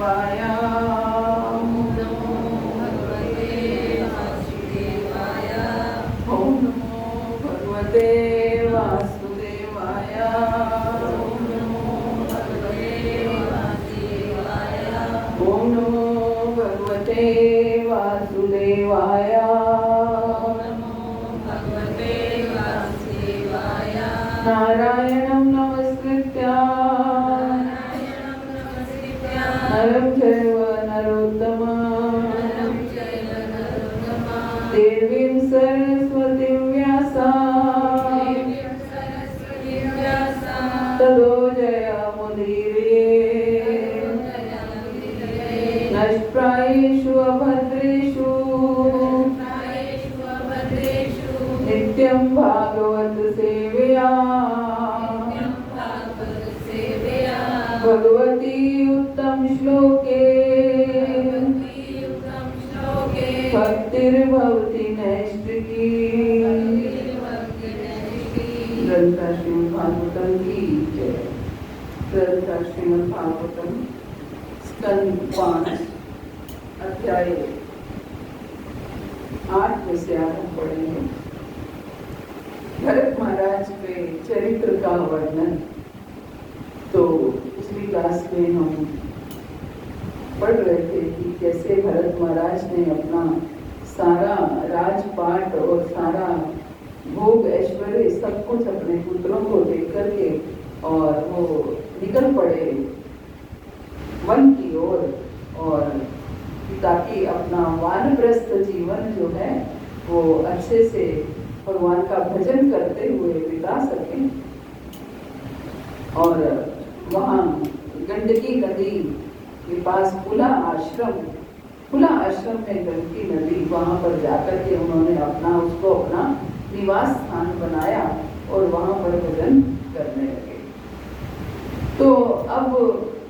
Via ओम नमो भगवते वासुदेवाय। ओम नमो भगवते वासुदेवाय। ओम नमो भगवते वासुदेवाय। ओम नमो भगवते वासुदेवाय। ओम नमो भगवते वासुदेवाय। नारायणं नमस्कृत्य नारायणं नमस्कृत्य नरं चैव नरोत्तमं नरं चैव नरोत्तमं देवीं सरस्वतीं व्यासं देवीं सरस्वतीं व्यासं ततो जयमुदीरये नष्प्रायेषु अभद्रेषु नित्यं भागवत सेवया भगवती उत्तम श्लोके भक्तिर्भवति नैष्ठिकी। ग्रंथ श्रीमद् भागवतम की जय। ग्रंथ श्रीमद् भागवतम स्कंद 5 अध्याय 8 में से आरंभ पढ़ेंगे। भरत महाराज के चरित्र का वर्णन। तो पिछली क्लास में हम पढ़ रहे थे कि कैसे भरत महाराज ने अपना सारा राजपाट और सारा भोग ऐश्वर्य सब कुछ अपने पुत्रों को दे करके और वो निकल पड़े वन की ओर, और ताकि अपना वानप्रस्थ जीवन जो है वो अच्छे से भगवान का भजन करते हुए बिता सकें। और वहाँ गंडकी नदी के पास खुला आश्रम में गंडकी नदी, वहाँ पर जाकर के उन्होंने उसको अपना निवास स्थान बनाया और वहाँ पर भजन करने लगे। तो अब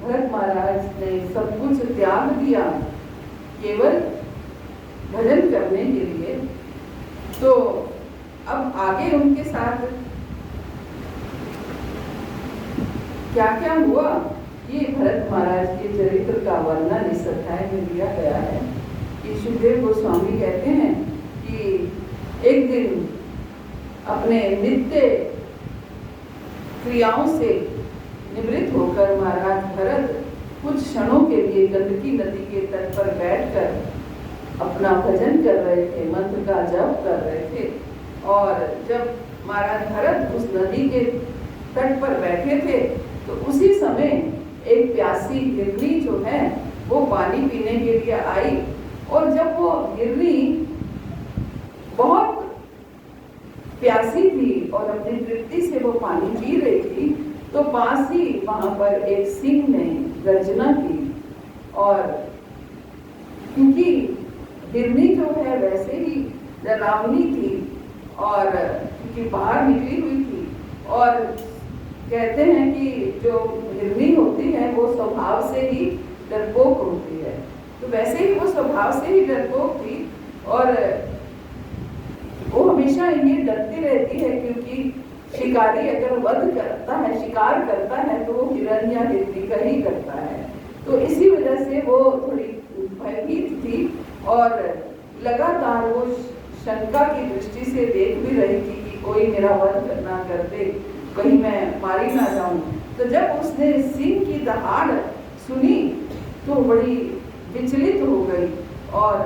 भरत महाराज ने सब कुछ त्याग दिया केवल भजन करने के लिए। तो अब आगे उनके साथ क्या क्या हुआ, ये भरत महाराज के चरित्र का वर्णन इस अध्याय में दिया गया है। कि सुखदेव गोस्वामी कहते हैं कि एक दिन अपने नित्य क्रियाओं से निवृत्त होकर महाराज भरत कुछ क्षणों के लिए गंडकी नदी के तट पर बैठकर अपना भजन कर रहे थे, मंत्र का जप कर रहे थे। और जब महाराज भरत उस नदी के तट पर बैठे थे तो उसी समय एक प्यासी हिरनी जो है वो पानी पीने के लिए आई। और जब वो हिरनी बहुत प्यासी थी और अपनी तृप्ति से वो पानी पी रही थी, तो पास ही वहां पर एक सिंह ने गर्जना की। और क्योंकि हिरनी जो है वैसे ही डरावनी थी और क्योंकि बाहर निकली हुई थी, और कहते हैं कि जो हिरनी होती है वो स्वभाव से ही डरपोक होती है। तो वैसे ही वो स्वभाव से ही डरपोक थी और वो हमेशा ये डरती रहती है, क्योंकि शिकारी अगर वध करता है, शिकार करता है, तो वो हिरण या हिरनी का ही करता है। तो इसी वजह से वो थोड़ी भयभीत थी और लगातार वो शंका की दृष्टि से देख भी रही थी कि कोई मेरा वध ना कर दे, कहीं मैं मारी ना जाऊं। तो जब उसने सिंह की दहाड़ सुनी तो बड़ी विचलित हो गई और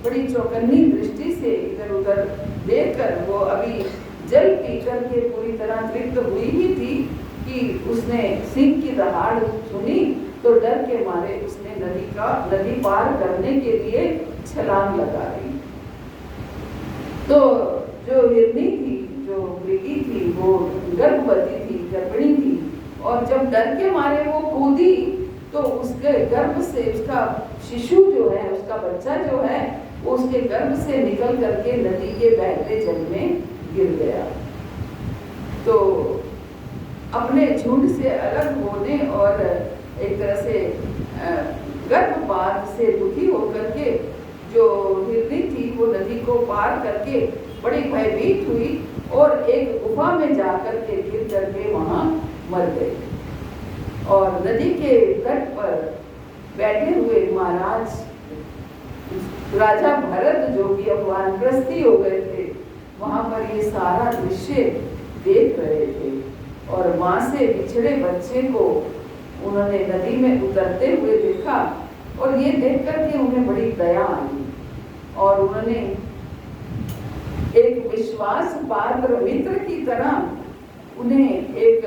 बड़ी चौकन्नी दृष्टि से इधर उधर देखकर, वो अभी जल पी करके पूरी तरह तृप्त हुई ही थी कि उसने सिंह की दहाड़ सुनी, तो डर के मारे उसने नदी पार करने के लिए छलांग लगा दी। तो जो हिरनी थी, जो मृगी थी, वो गर्भवती थी, गर्भिणी थी, और जब डर के मारे वो कूदी तो उसके गर्भ से उसका शिशु जो है, उसका बच्चा जो है, वो उसके गर्भ से निकल करके नदी के बहते जल में गिर गया। तो अपने झुंड से अलग होने और एक तरह से गर्भपात से दुखी होकर के जो हिरनी थी वो नदी को पार करके बड़ी भयभीत हुई और एक गुफा में जाकर के गिर करके वहां मर गई। और नदी के तट पर बैठे हुए महाराज राजा भरत, जो कि अब वानप्रस्थी हो गए थे, वहां पर ये सारा दृश्य देख रहे थे। और मां से बिछड़े बच्चे को उन्होंने नदी में उतरते हुए देखा और ये देख करके उन्हें बड़ी दया आई और उन्होंने एक विश्वास पात्र मित्र की तरह उन्हें एक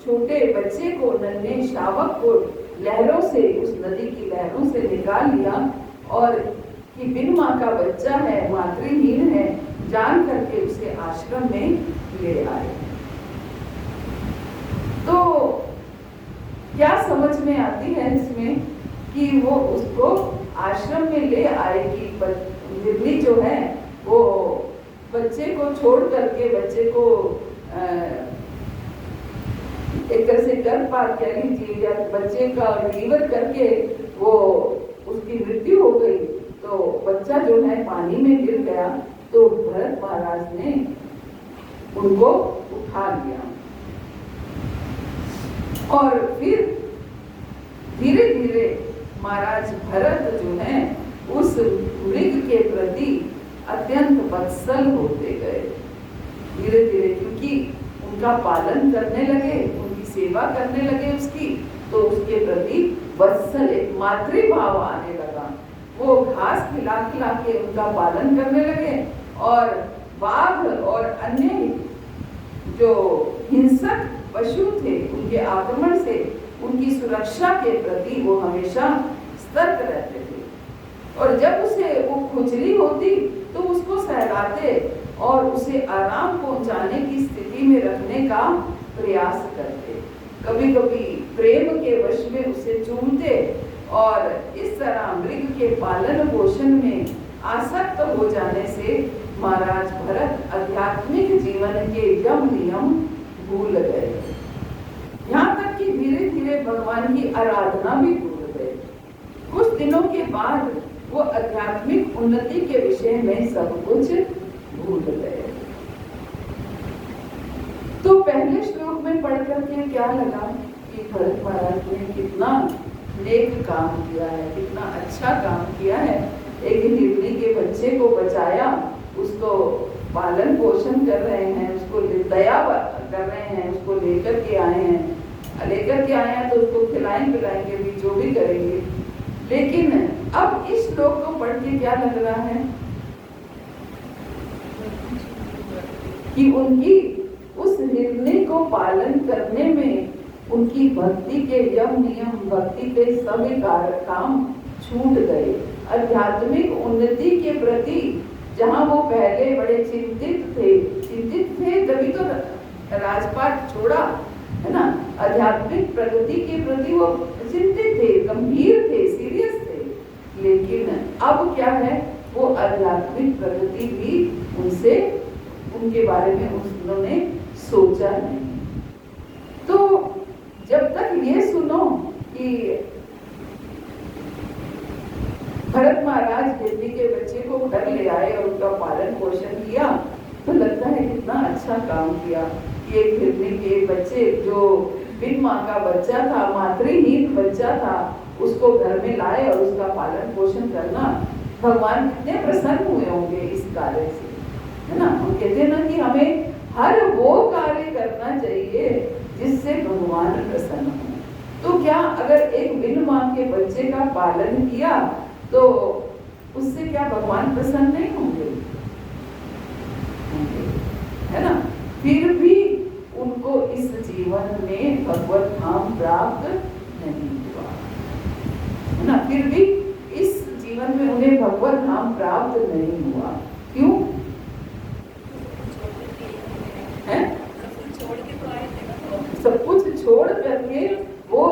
छोटे बच्चे को, नन्हे शावक को लहरों से, उस नदी की लहरों से निकाल लिया और कि बिन माँ का बच्चा है, मातृहीन है, जान करके उसे आश्रम में ले आए। तो क्या समझ में आती है इसमें कि वो उसको आश्रम में ले आएगी। हिरनी जो है वो बच्चे को छोड़ करके, बच्चे को एक तरह से गर्भपात कह लीजिए या बच्चे का डिलीवर करके वो उसकी मृत्यु हो गई, तो बच्चा जो है पानी में गिर गया। तो भरत महाराज ने उनको उठा लिया और फिर धीरे धीरे महाराज भरत जो है उस मृग के प्रति अत्यंत वत्सल होते गए धीरे धीरे, क्योंकि उनका पालन करने लगे, उनकी सेवा करने लगे उसकी, तो उसके प्रति वत्सल, एक मातृभाव आने लगा। वो घास खिला खिला के उनका पालन करने लगे और बाघ और अन्य जो हिंसक पशु थे उनके आक्रमण से उनकी सुरक्षा के प्रति वो हमेशा सतर्क रहते थे। और जब उसे वो खुजली होती तो उसको सहलाते और उसे आराम पहुंचाने की स्थिति में रखने का प्रयास करते। कभी कभी प्रेम के वश में उसे चूमते और इस तरह मृग के पालन पोषण में आसक्त हो जाने से महाराज भरत आध्यात्मिक जीवन के यम नियम भूल गए। यहाँ तक कि धीरे धीरे भगवान की आराधना भी भूल गए। कुछ दिनों के बाद वो आध्यात्मिक उन्नति के विषय में सब कुछ भूल गए। तो पहले श्लोक में पढ़ करके क्या लगा कि भरत महाराज ने कितना नेक काम किया है, कितना अच्छा काम किया है। एक हिरनी के बच्चे को बचाया, उसको पालन पोषण कर रहे हैं, उसको दया कर रहे हैं, उसको लेकर के आए हैं तो उसको खिलाएं पिलाएंगे भी, जो भी करेंगे। लेकिन अब इस श्लोक को पढ़ के क्या लग रहा है कि उनकी उस हिरनी को पालन करने में उनकी भक्ति के यम नियम, भक्ति के सभी काम छूट गए। आध्यात्मिक उन्नति के प्रति जहाँ वो पहले बड़े चिंतित थे तभी तो राजपाट छोड़ा, है ना। आध्यात्मिक प्रगति के प्रति वो चिंतित थे, गंभीर थे, सीरियस थे। लेकिन अब क्या है, वो आध्यात्मिक प्रगति भी उनके बारे में उन्होंने सोचा नहीं। तो जब तक ये सुनो कि भरत महाराज हिरनी के बच्चे को घर ले आए और उनका पालन पोषण किया, तो लगता है कितना अच्छा काम किया। ये हिरनी के बच्चे जो बिन माँ का बच्चा था, मातृहीन बच्चा था, उसको घर में लाए और उसका पालन पोषण करना, भगवान कितने प्रसन्न हुए होंगे इस कार्य से, है ना। हम कहते हैं ना कि हमें हर वो कार्य करना चाहिए जिससे भगवान प्रसन्न हो। तो क्या अगर एक बिन माँ के बच्चे का पालन किया तो उससे क्या भगवान प्रसन्न नहीं होंगे, है ना। फिर भी उनको इस जीवन में भगवत धाम प्राप्त नहीं हुआ, है ना। फिर भी इस जीवन में उन्हें भगवत धाम प्राप्त नहीं हुआ। क्यों है? सब कुछ छोड़ करके वो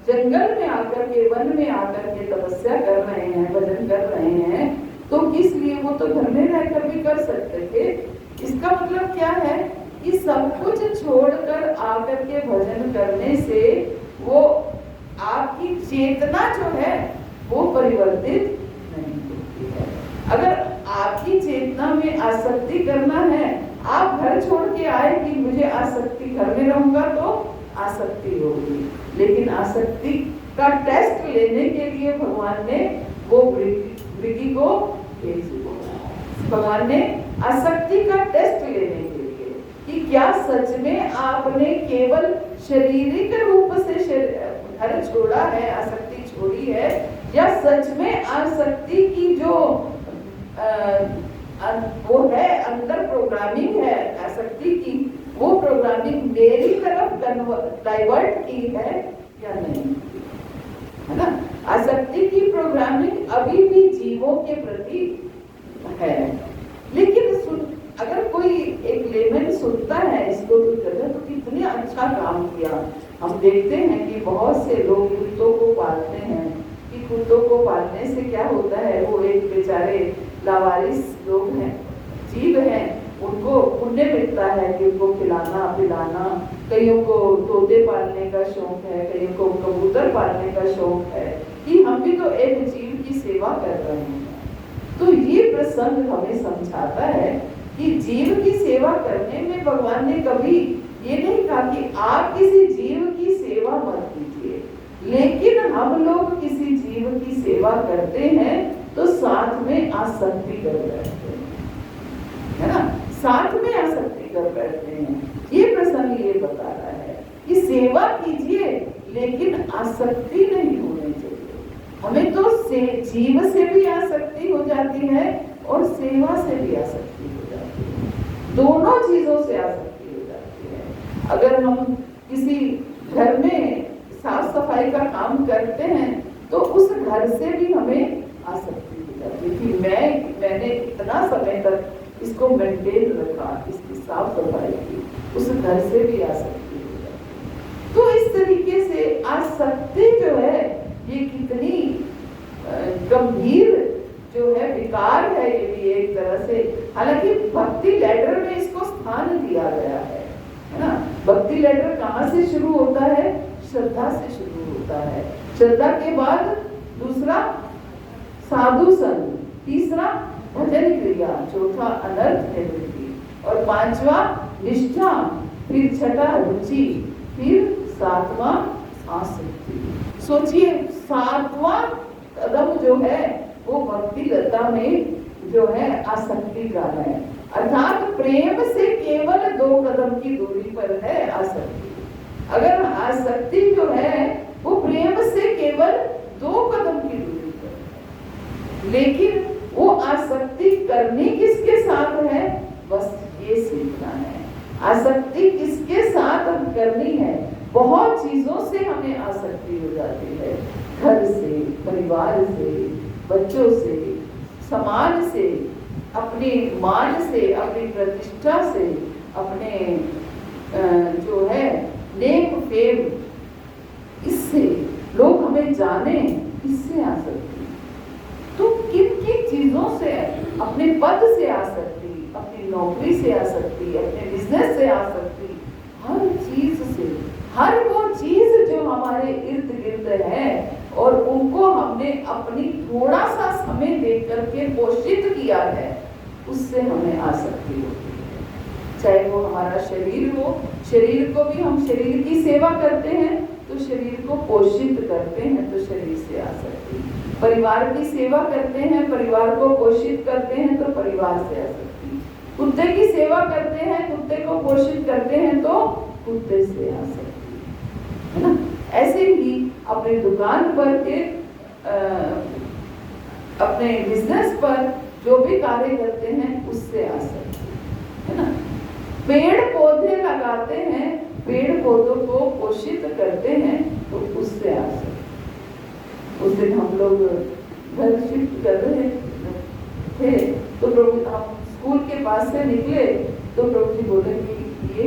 जंगल में आकर के, वन में आकर के तपस्या कर रहे हैं, भजन कर रहे हैं, तो किस लिए? वो तो घर में रहकर भी कर सकते थे। इसका मतलब क्या है कि सब कुछ छोड़कर आकर के भजन करने से वो आपकी चेतना जो है वो परिवर्तित नहीं होती है। अगर आपकी चेतना में आसक्ति करना है, आप घर छोड़ के आए कि मुझे आसक्ति, घर में रहूंगा तो आसक्ति होगी, लेकिन आसक्ति का टेस्ट लेने के लिए भगवान ने वो मृगी को भेज दिया। भगवान ने आसक्ति का टेस्ट लेने के लिए कि क्या सच में आपने केवल शारीरिक रूप से घर छोड़ा है, आसक्ति छोड़ी है, या सच में आसक्ति की जो वो है अंदर प्रोग्रामिंग है आसक्ति की, वो प्रोग्रामिंग मेरी तरफ डाइवर्ट की है या नहीं, है ना। आसक्ति की प्रोग्रामिंग अभी भी जीवों के प्रति है, लेकिन अगर कोई एक लेमन सुनता है इसको तो कहता है तो कितने अच्छा काम किया। हम देखते हैं कि बहुत से लोग कुत्तों को पालते हैं कि कुत्तों को पालने से क्या होता है, वो एक बेचारे लावारिस लोग हैं, जीव हैं, उनको पुण्य मिलता है कि उनको खिलाना पिलाना। कईयों को तोते पालने का शौक है, कईयों को कबूतर पालने का शौक है कि हम भी तो एक जीव की सेवा कर रहे हैं। तो ये प्रसंग हमें समझाता है कि जीव की सेवा करने में भगवान ने कभी ये नहीं कहा कि आप किसी जीव की सेवा मत कीजिए, लेकिन हम लोग किसी जीव की सेवा करते हैं तो साथ में आसक्ति कर बैठते हैं, है ना, साथ में आसक्ति कर बैठते हैं। ये प्रसंग ये बता रहा है कि सेवा कीजिए लेकिन आसक्ति नहीं होनी चाहिए। हमें तो जीव से भी आसक्ति हो जाती है और सेवा से भी आसक्ति हो जाती है, दोनों चीजों से आसक्ति हो जाती है। अगर हम किसी घर में साफ सफाई का काम करते हैं तो उस घर से भी हमें आसक्ति हो जाती है कि मैंने इतना समय तक इसको मेंटेन रखा, इसकी साफ सफाई की, उस घर से भी आसक्ति हो जाती है। तो इस तरीके से आसक्ति जो है ये कितनी गंभीर जो है विकार है, ये भी एक तरह से। हालांकि भक्ति लैडर में इसको स्थान दिया गया है ना। भक्ति लैडर कहाँ से शुरू होता है? श्रद्धा से शुरू होता है। श्रद्धा के बाद दूसरा साधु संग, तीसरा भजन क्रिया, चौथा अनर्थ निवृत्ति और पांचवा निष्ठा, फिर छठा रुचि, फिर सातवां आसक्ति। सोचिए सातवां कदम जो है वो भक्ति लता में जो है आसक्ति का है, अर्थात प्रेम से केवल 2 कदम की दूरी पर है आसक्ति। अगर आसक्ति जो है वो प्रेम से केवल 2 कदम की दूरी पर है, लेकिन वो आसक्ति करनी किसके साथ है? बस ये सीखना है आसक्ति किसके साथ करनी है। बहुत चीजों से हमें आसक्ति हो जाती है, घर से, परिवार से, बच्चों से, समाज से, अपने मान से, अपनी प्रतिष्ठा से, अपने जो है नेम फेम, इससे लोग हमें जाने, इससे आसक्ति। तो किन किन चीजों से? अपने पद से आसक्ति, अपनी नौकरी से आसक्ति, अपने बिजनेस से आसक्ति, हर चीज से, हर वो चीज जो हमारे इर्द गिर्द है और उनको हमने अपनी थोड़ा सा समय देख करके पोषित किया है, उससे हमें आसक्ति होती है। चाहे वो हमारा शरीर हो, शरीर को भी हम शरीर की सेवा करते हैं तो शरीर को पोषित करते हैं तो शरीर से आसक्ति, परिवार की सेवा करते हैं, परिवार को पोषित करते हैं तो परिवार से आसक्ति, कुत्ते की सेवा करते हैं, कुत्ते को पोषित करते हैं तो कुत्ते से आसक्ति, है ना। ऐसे ही अपने दुकान पर के अपने बिजनेस पर जो भी कार्य करते हैं उससे आसक्ति, है ना। पेड़ पौधे लगाते हैं, पेड़ पौधों को पोषित करते हैं तो उससे आसक्ति। उस दिन हम लोग घर शिफ्ट कर रहे थे तो प्रभु, हम स्कूल के पास से निकले तो प्रभु जी बोले कि ये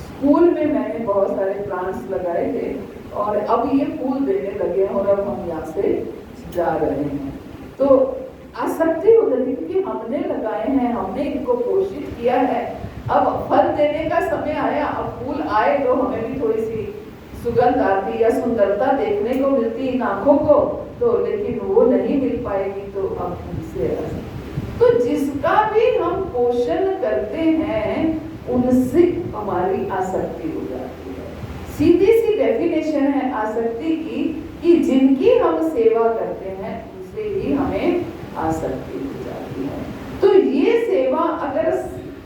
स्कूल में मैंने बहुत सारे प्लांट्स लगाए थे और अब ये फूल देने लगे हैं और अब हम यहाँ से जा रहे हैं। तो आसक्ति हो जाती क्योंकि हमने लगाए हैं, हमने इनको पोषित किया है, अब फल देने का समय आया, अब फूल आए तो हमें भी थोड़ी सी सुगंध आती या सुंदरता देखने को मिलती इन आंखों को, तो लेकिन वो नहीं मिल पाएगी तो अब उनसे। तो जिसका भी हम पोषण करते हैं उनसे हमारी आसक्ति हो जाती है। सीधी सी डेफिनेशन है आसक्ति की कि जिनकी हम सेवा करते हैं उनसे ही हमें आसक्ति हो जाती है। तो ये सेवा अगर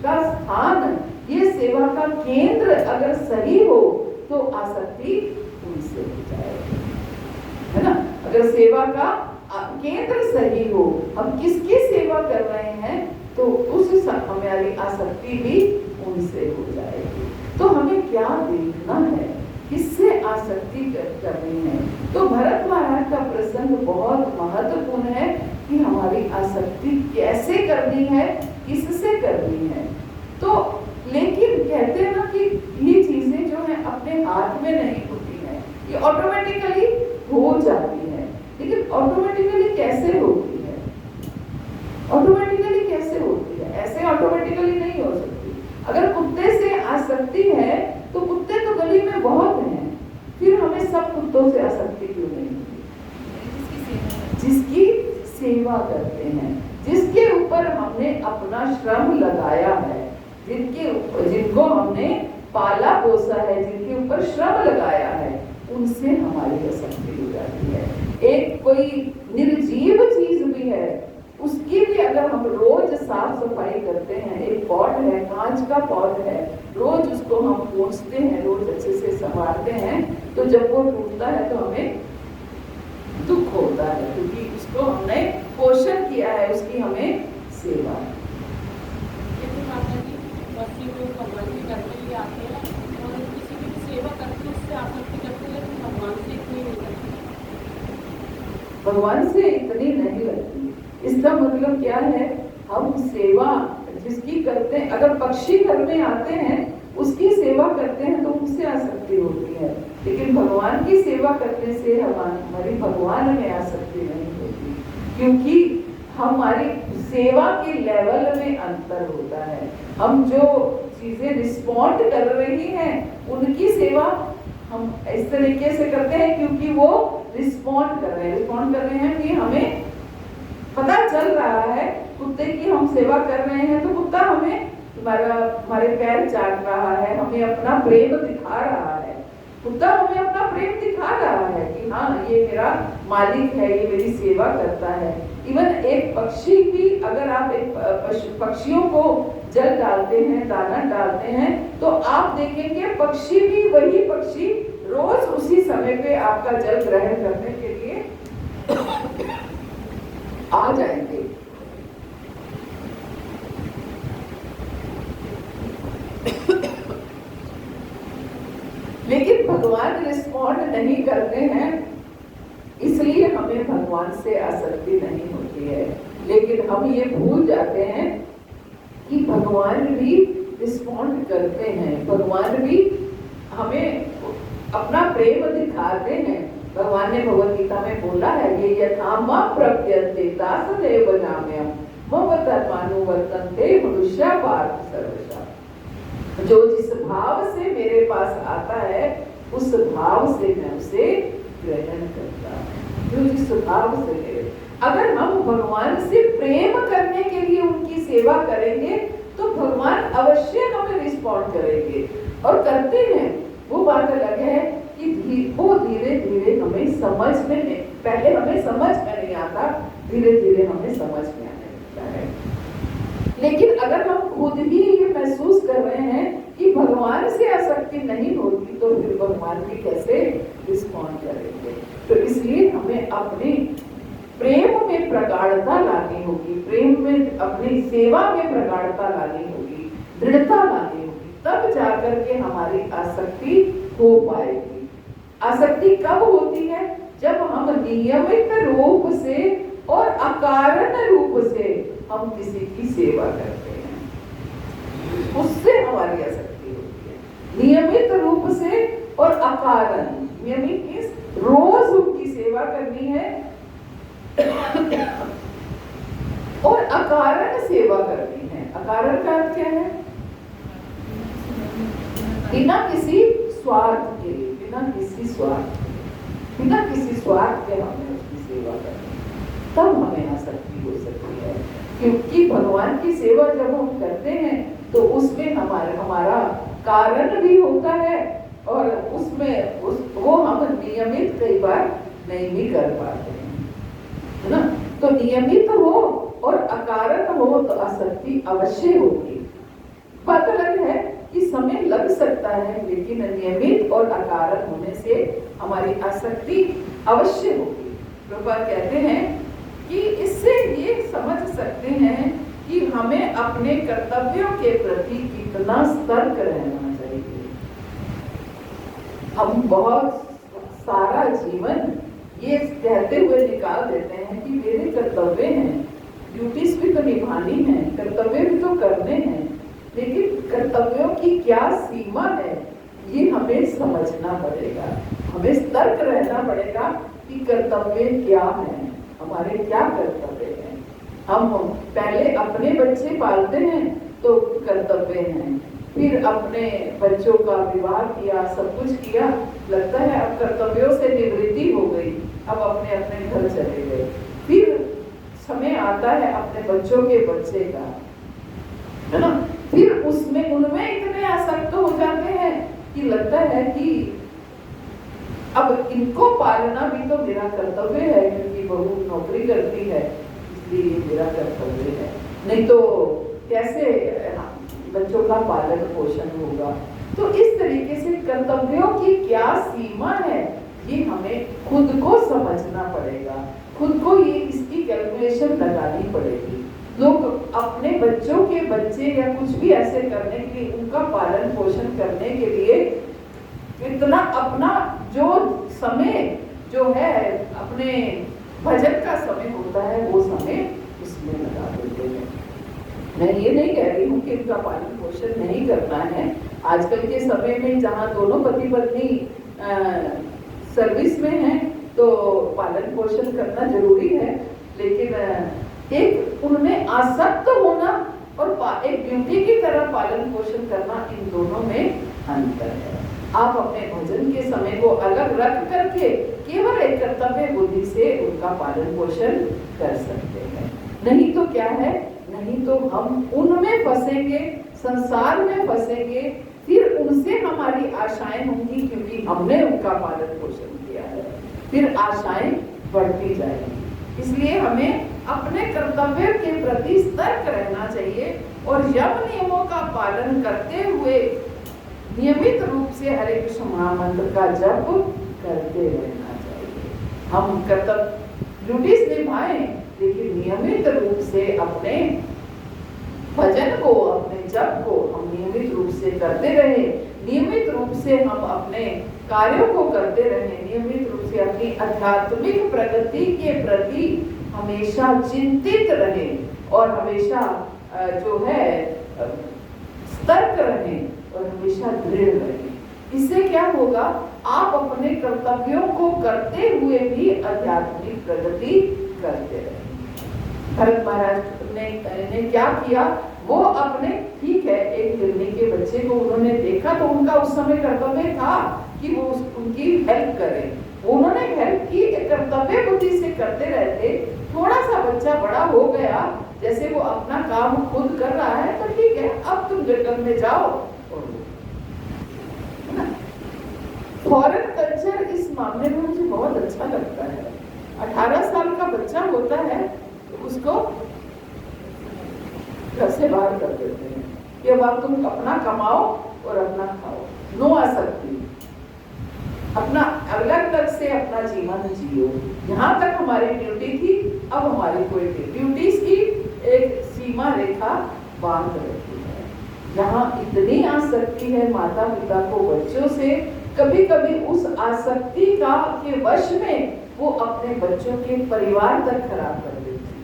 का स्थान, ये सेवा का केंद्र अगर सही हो तो आसक्ति उनसे हो जाएगी, है ना। अगर सेवा का केंद्र सही हो, हम किसकी सेवा कर रहे हैं तो उस हमारी आसक्ति भी उनसे हो जाएगी। तो हमें क्या देखना है, किससे आसक्ति कर रही है। तो भरत महाराज का प्रसंग बहुत महत्वपूर्ण है कि हमारी आसक्ति कैसे करनी है, किससे करनी है। तो लेकिन कहते हैं ना कि ये चीजें जो है अपने हाथ में नहीं होती हैं, ये ऑटोमेटिकली हो जाती है। लेकिन ऑटोमेटिकली कैसे होती है, ऑटोमेटिकली कैसे होती है, ऐसे ऑटोमेटिकली नहीं हो सकती। अगर कुत्ते से आसक्ति है तो कुत्ते तो गली में बहुत हैं, फिर हमें सब कुत्तों से आसक्ति क्यों नहीं होती। जिसकी सेवा करते हैं, जिसके ऊपर हमने अपना श्रम लगाया है, जिनको हमने पाला पोसा है, जिनके ऊपर श्रम लगाया है, उनसे हमारी आसक्ति हो जाती है। एक कोई निर्जीव चीज भी है, उसकी भी अगर हम रोज साफ सफाई करते हैं, एक पॉट है, कांच का पॉट है, रोज उसको हम पोंछते हैं, रोज अच्छे से संभालते हैं, तो जब वो टूटता है तो हमें दुख होता है, क्योंकि उसको हमने पोषण किया है, उसकी हमें सेवा। भगवान की करने के लिए आते हैं और किसी की सेवा करके उससे आसक्ति करते हैं, तो भगवान से इतनी नहीं लगती, भगवान से इतनी नहीं लगती। इसका मतलब क्या है, हम सेवा जिसकी करते हैं, अगर पक्षी घर में आते हैं उसकी सेवा करते हैं तो उनसे आसक्ति होती है, लेकिन भगवान की सेवा करने से हमारी भगवान में आसक्ति नहीं होती, क्योंकि हमारी सेवा के लेवल में अंतर होता है। हम जो चीजें रिस्पॉन्ड कर रही हैं उनकी सेवा हम इस तरीके से करते हैं क्योंकि वो रिस्पॉन्ड कर रहे हैं कि हमें पता चल रहा है कुत्ते की हम सेवा कर रहे हैं, तो कुत्ता हमें हमारे पैर चाट रहा है, हमें अपना प्रेम दिखा रहा है, कुत्ता हमें अपना प्रेम दिखा रहा है कि हाँ ये मेरा मालिक है, ये मेरी सेवा करता है। इवन एक पक्षी भी, अगर आप एक पक्षियों को जल डालते हैं, दाना डालते हैं, तो आप देखेंगे पक्षी भी, वही पक्षी रोज उसी समय पे आपका जल ग्रहण करने के लिए आ जाएंगे। लेकिन भगवान रिस्पॉन्ड नहीं करते हैं, इसलिए हमें भगवान से आसक्ति नहीं होती है। लेकिन हम ये भूल जाते हैं कि भगवान भी रिस्पॉन्ड करते हैं, भगवान भी हमें अपना प्रेम दिखाते हैं। भगवान ने भगवद गीता में बोला है, ये यथा मां प्रपद्यन्ते दासदेव नाम्यम् मम तन्मानुवर्तन्ते मनुष्या पार्थ सर्वशः। जो जिस भाव से मेरे पास आता है उस भाव से मैं उसे ग्रहण करता हूं। जो जिस भाव से मेरे, अगर हम भगवान से प्रेम करने के लिए उनकी सेवा करेंगे तो भगवान अवश्य हमें रिस्पॉन्ड करेंगे और करते हैं। वो बात अलग है कि वो धीरे धीरे हमें समझ में, पहले हमें समझ में नहीं आता, धीरे धीरे हमें समझ में आने लगता है। लेकिन अगर हम खुद ही ये महसूस कर रहे हैं कि भगवान से आसक्ति नहीं होती तो फिर भगवान भी कैसे रिस्पॉन्ड करेंगे। तो इसलिए हमें अपने प्रेम में प्रगाढ़ता लानी होगी, प्रेम में, अपनी सेवा में प्रगाढ़ता लानी होगी, दृढ़ता लानी होगी, तब जाकर के हमारी आसक्ति हो पाएगी। आसक्ति कब होती है? जब हम नियमित रूप से और अकारण रूप से हम किसी की सेवा करते हैं, उससे हमारी आसक्ति होती है। नियमित रूप से और अकारण, नियमित मींस रोज उनकी सेवा करनी है और अकारण सेवा करनी है। अकारण का अर्थ क्या है? बिना किसी स्वार्थ के, बिना किसी स्वार्थ के हमें उसकी सेवा करनी, तब हमें आसक्ति हो सकती है। क्योंकि भगवान की सेवा जब हम करते हैं तो उसमें हमारा कारण भी होता है और उसमें वो हम नियमित कई बार नहीं भी कर पाते हैं, है ना। तो नियमित हो और अकारण हो तो आसक्ति अवश्य होगी। बात अलग है कि समय लग सकता है, लेकिन नियमित और अकारण होने से हमारी आसक्ति अवश्य होगी। प्रभुपाद कहते हैं कि इससे ये समझ सकते हैं कि हमें अपने कर्तव्यों के प्रति कितना सतर्क रहना चाहिए। हम बहुत सारा जीवन ये कहते हुए निकाल देते हैं कि मेरे कर्तव्य हैं, ड्यूटीज भी तो निभानी है, कर्तव्य भी तो करने हैं, लेकिन कर्तव्यों की क्या सीमा है ये हमें समझना पड़ेगा। हमें सतर्क रहना पड़ेगा कि कर्तव्य क्या है, हमारे क्या कर्तव्य हैं। हम पहले अपने बच्चे पालते हैं तो कर्तव्य हैं, फिर अपने बच्चों का विवाह किया, सब कुछ किया, लगता है अब कर्तव्यों से निवृत्ति हो गई, अब अपने अपने घर चले गए। फिर समय आता है अपने बच्चों के बच्चे का, है ना। फिर उसमें उनमें इतने आसक्त हो जाते हैं कि लगता है कि अब इनको पालना भी तो मेरा कर्तव्य है, क्योंकि बहू नौकरी करती है इसलिए मेरा कर्तव्य है, नहीं तो कैसे बच्चों का पालन पोषण होगा। तो इस तरीके से कर्तव्यों की क्या सीमा है ये हमें खुद को समझना पड़ेगा, खुद को ये इसकी कैलकुलेशन लगानी पड़ेगी। लोग अपने बच्चों के बच्चे या कुछ भी ऐसे करने के लिए, उनका पालन पोषण करने के लिए इतना अपना जो समय जो है अपने भजन का समय होता है वो समय उसमें लगा देते हैं। मैं ये नहीं कह रही हूँ कि उनका पालन पोषण नहीं करना है। आजकल के समय में जहाँ दोनों पति पत्नी सर्विस में हैं तो पालन पोषण करना जरूरी है, लेकिन एक उनमें आसक्त होना और एक ड्यूटी की तरह पालन पोषण करना, इन दोनों में अंतर है। आप अपने भजन के समय को अलग रख करके केवल एक कर्तव्य बुद्धि से उनका पालन पोषण कर सकते हैं। नहीं तो क्या है, नहीं तो हम उनमें फंसेंगे, संसार में फंसेंगे, फिर उनसे हमारी आशाएं होंगी क्योंकि हमने उनका पालन पोषण किया है, फिर आशाएं बढ़ती जाएंगी। इसलिए हमें अपने कर्तव्य के प्रति सतर्क रहना चाहिए और यम नियमों का पालन करते हुए नियमित रूप से हरे कृष्ण महामंत्र का जप करते रहना चाहिए। हम कर्तव्य ड्यूटीज निभाएं, लेकिन नियमित रूप से अपने भजन को, अपने जप को हम नियमित रूप से करते रहे, नियमित रूप से हम अपने कार्यों को करते रहे, नियमित रूप से अपनी आध्यात्मिक प्रगति के प्रति हमेशा चिंतित रहे और हमेशा जो है सतर्क रहे और हमेशा दृढ़ रहे। इससे क्या होगा, आप अपने कर्तव्यों को करते हुए भी आध्यात्मिक प्रगति करते रहे। भरत महाराज ने क्या किया, वो अपने, ठीक है, एक हिरनी के बच्चे को उन्होंने देखा तो उनका उस समय कर्तव्य था कि वो उनकी हेल्प करें। उन्होंने हेल्प की, कर्तव्य बुद्धि से करते रहते। थोड़ा सा बच्चा बड़ा हो गया, जैसे वो अपना काम खुद कर रहा है तो ठीक है, अब तुम जंगल में जाओ। फॉरेन कल्चर इस मामले में मुझे बहुत अच्छा लगता है। 18 साल का बच्चा होता है तो उसको घर से बाहर कर देते हैं कि अब आप तुम अपना कमाओ और अपना खाओ, नो आ सकती, अपना अलग अलग से अपना जीवन जियो। यहाँ तक हमारी ड्यूटी थी, अब हमारी कोई ड्यूटीज की एक सीमा रेखा बांध रखी है। जहाँ इतनी आसक्ति है माता पिता को बच्चों से, कभी कभी उस आसक्ति का के वश में वो अपने बच्चों के परिवार तक खराब कर देती है।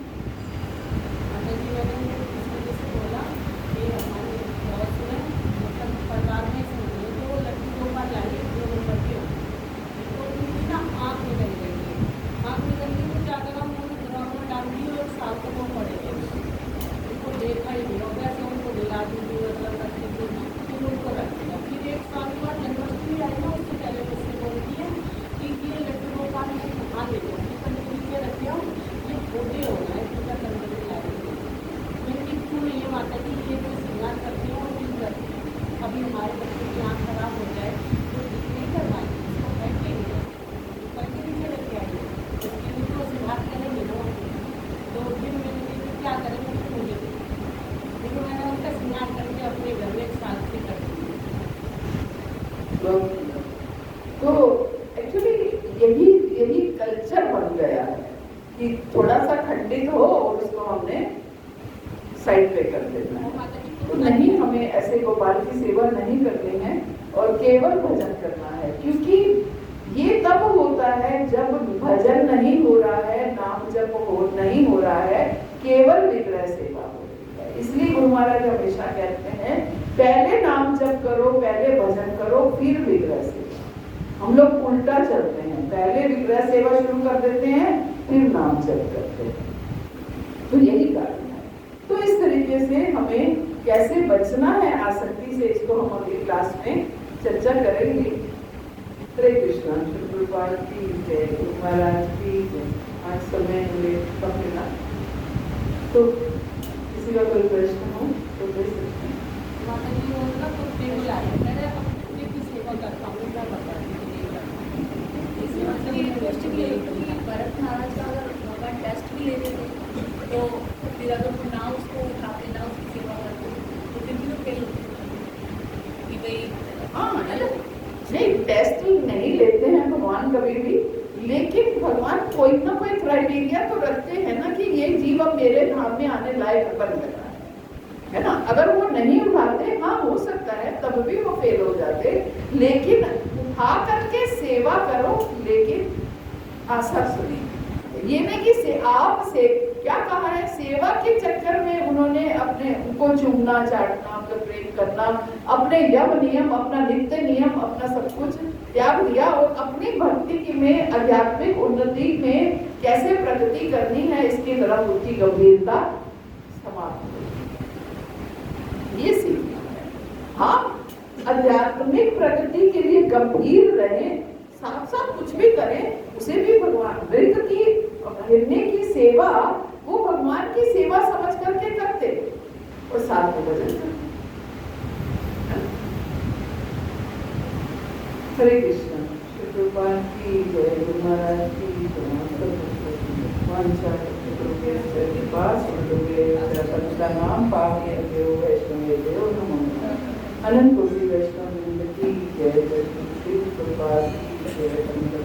कि थोड़ा सा खंडित हो और उसको हमने साइड पे कर देना है। माता जी तो नहीं, हमें ऐसे गोपाल की सेवा नहीं करनी है और केवल भजन करना है, क्योंकि ये तब होता है जब भजन नहीं हो रहा है, नाम जप नहीं हो रहा है, केवल विग्रह सेवा हो रही है। इसलिए गुरु महाराज हमेशा कहते हैं पहले नाम जप करो, पहले भजन करो, फिर विग्रह सेवा। हम लोग उल्टा चलते हैं, पहले विग्रह सेवा शुरू कर देते हैं, फिर नाम जप करते हैं। तो यही कारण है। तो इस तरीके से हमें कैसे बचना है आसक्ति से, इसको हम अगली क्लास में चर्चा करेंगे। हरे कृष्णा। श्री गुरुपाद की जय, गुरु महाराज की जय। आज समय कम मिला, तो किसी का कोई प्रश्न हो तो दे सकते हैं। माता जी वो ना कुत्ते को लाए, मैंने अपने कुत्ते की सेवा करता हूँ, मैं बता इसमें मतलब ये टेस्ट भी ले भरत महाराज का अगर भगवान टेस्ट भी ले लेते तो फिर अगर वो ना उसको उठाते ना उसकी सेवा करते तो फिर भी तो फेल होते कि भाई हाँ, नहीं, टेस्ट नहीं लेते हैं भगवान कभी भी, लेकिन भगवान कोई ना कोई क्राइटेरिया तो रखते हैं ना कि ये जीव अब मेरे धाम में आने लायक बन गया है ना। अगर वो नहीं उठाते, हाँ हो सकता है तब भी वो फेल हो जाते, लेकिन उठा करके सेवा करो, लेकिन आशा सुनी। ये नहीं कि आप से क्या कहा है, सेवा के चक्कर में उन्होंने अपने उनको चूमना, चाटना, उनको प्रेम करना, अपने यम नियम, अपना नित्य नियम, अपना सब कुछ त्याग दिया और अपनी भक्ति की में, आध्यात्मिक उन्नति में कैसे प्रगति करनी है इसकी तरफ उनकी गंभीरता समाप्त हो। ये सीखना है। हाँ, आध्यात्मिक प्रगति के लिए गंभीर रहें, साथ साथ कुछ भी करें, उसे भी भगवान वृद्ध की हिरण्य की सेवा वो भगवान की सेवा समझ करके करते और साथ में भजन करते। हरे कृष्ण। श्री गुरुपाद की जय, गुरु महाराज की जय। नाम पावे देव वैष्णव देव नमो। अनंत कोटि वैष्णव की जय। श्री गुरुपाद की जय।